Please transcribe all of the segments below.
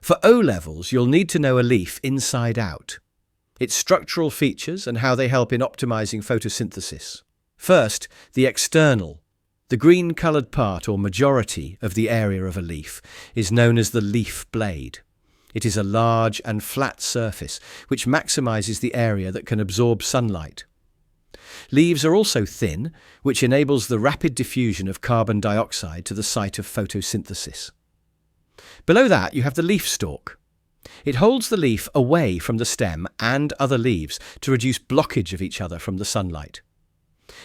For O-levels, you'll need to know a leaf inside out, its structural features and how they help in optimizing photosynthesis. First, the external. The green-coloured part or majority of the area of a leaf is known as the leaf blade. It is a large and flat surface which maximizes the area that can absorb sunlight. Leaves are also thin, which enables the rapid diffusion of carbon dioxide to the site of photosynthesis. Below that, you have the leaf stalk. It holds the leaf away from the stem and other leaves to reduce blockage of each other from the sunlight.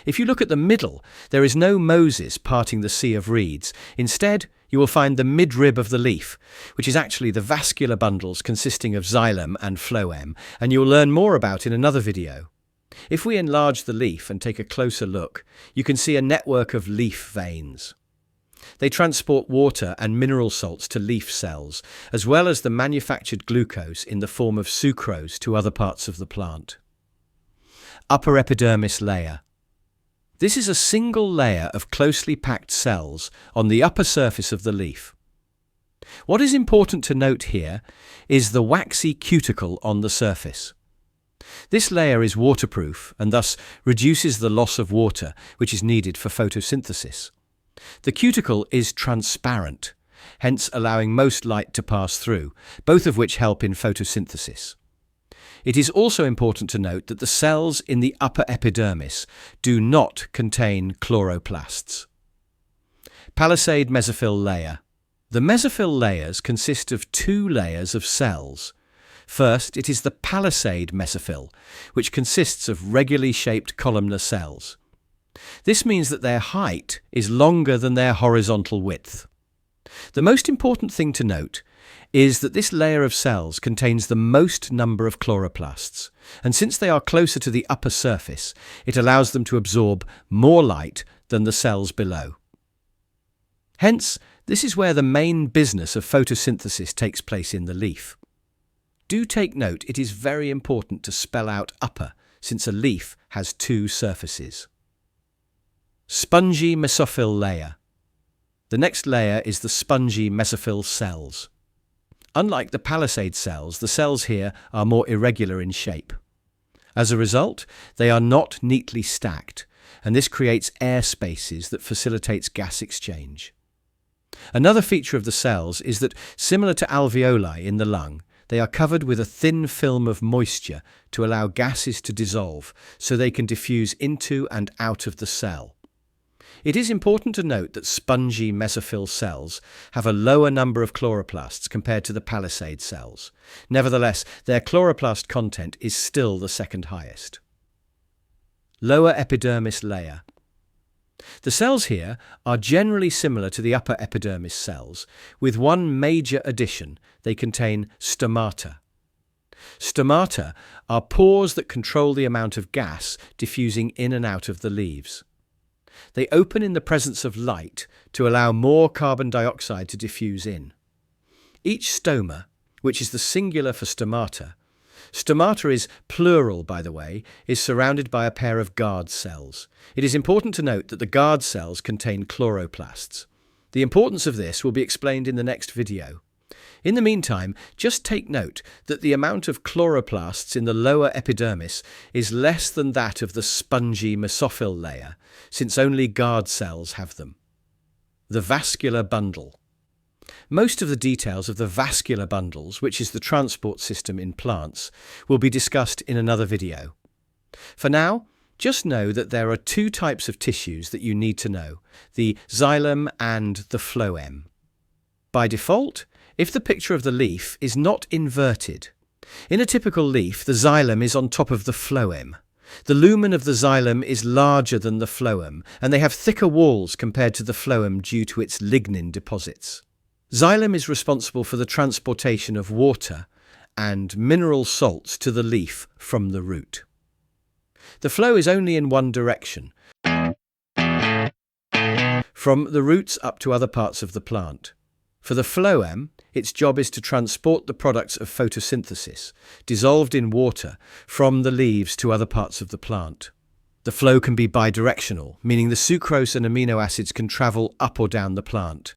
If you look at the middle, there is no Moses parting the sea of reeds. Instead, you will find the midrib of the leaf, which is actually the vascular bundles consisting of xylem and phloem, and you'll learn more about in another video. If we enlarge the leaf and take a closer look, you can see a network of leaf veins. They transport water and mineral salts to leaf cells, as well as the manufactured glucose in the form of sucrose to other parts of the plant. Upper epidermis layer. This is a single layer of closely packed cells on the upper surface of the leaf. What is important to note here is the waxy cuticle on the surface. This layer is waterproof and thus reduces the loss of water which is needed for photosynthesis. The cuticle is transparent, hence allowing most light to pass through, both of which help in photosynthesis. It is also important to note that the cells in the upper epidermis do not contain chloroplasts. Palisade mesophyll layer. The mesophyll layers consist of two layers of cells. First, it is the palisade mesophyll, which consists of regularly shaped columnar cells. This means that their height is longer than their horizontal width. The most important thing to note is that this layer of cells contains the most number of chloroplasts, and since they are closer to the upper surface, it allows them to absorb more light than the cells below. Hence, this is where the main business of photosynthesis takes place in the leaf. Do take note, it is very important to spell out upper, since a leaf has two surfaces. Spongy mesophyll layer. The next layer is the spongy mesophyll cells. Unlike the palisade cells, the cells here are more irregular in shape. As a result, they are not neatly stacked, and this creates air spaces that facilitates gas exchange. Another feature of the cells is that, similar to alveoli in the lung, they are covered with a thin film of moisture to allow gases to dissolve so they can diffuse into and out of the cell. It is important to note that spongy mesophyll cells have a lower number of chloroplasts compared to the palisade cells. Nevertheless, their chloroplast content is still the second highest. Lower epidermis layer. The cells here are generally similar to the upper epidermis cells, with one major addition: they contain stomata. Stomata are pores that control the amount of gas diffusing in and out of the leaves. They open in the presence of light to allow more carbon dioxide to diffuse in. Each stoma, which is the singular for stomata is plural, by the way, is surrounded by a pair of guard cells. It is important to note that the guard cells contain chloroplasts. The importance of this will be explained in the next video. In the meantime, just take note that the amount of chloroplasts in the lower epidermis is less than that of the spongy mesophyll layer, since only guard cells have them. The vascular bundle. Most of the details of the vascular bundles, which is the transport system in plants, will be discussed in another video. For now, just know that there are two types of tissues that you need to know: the xylem and the phloem. By default, if the picture of the leaf is not inverted, in a typical leaf, the xylem is on top of the phloem. The lumen of the xylem is larger than the phloem, and they have thicker walls compared to the phloem due to its lignin deposits. Xylem is responsible for the transportation of water and mineral salts to the leaf from the root. The flow is only in one direction, from the roots up to other parts of the plant. For the phloem, its job is to transport the products of photosynthesis, dissolved in water, from the leaves to other parts of the plant. The flow can be bidirectional, meaning the sucrose and amino acids can travel up or down the plant.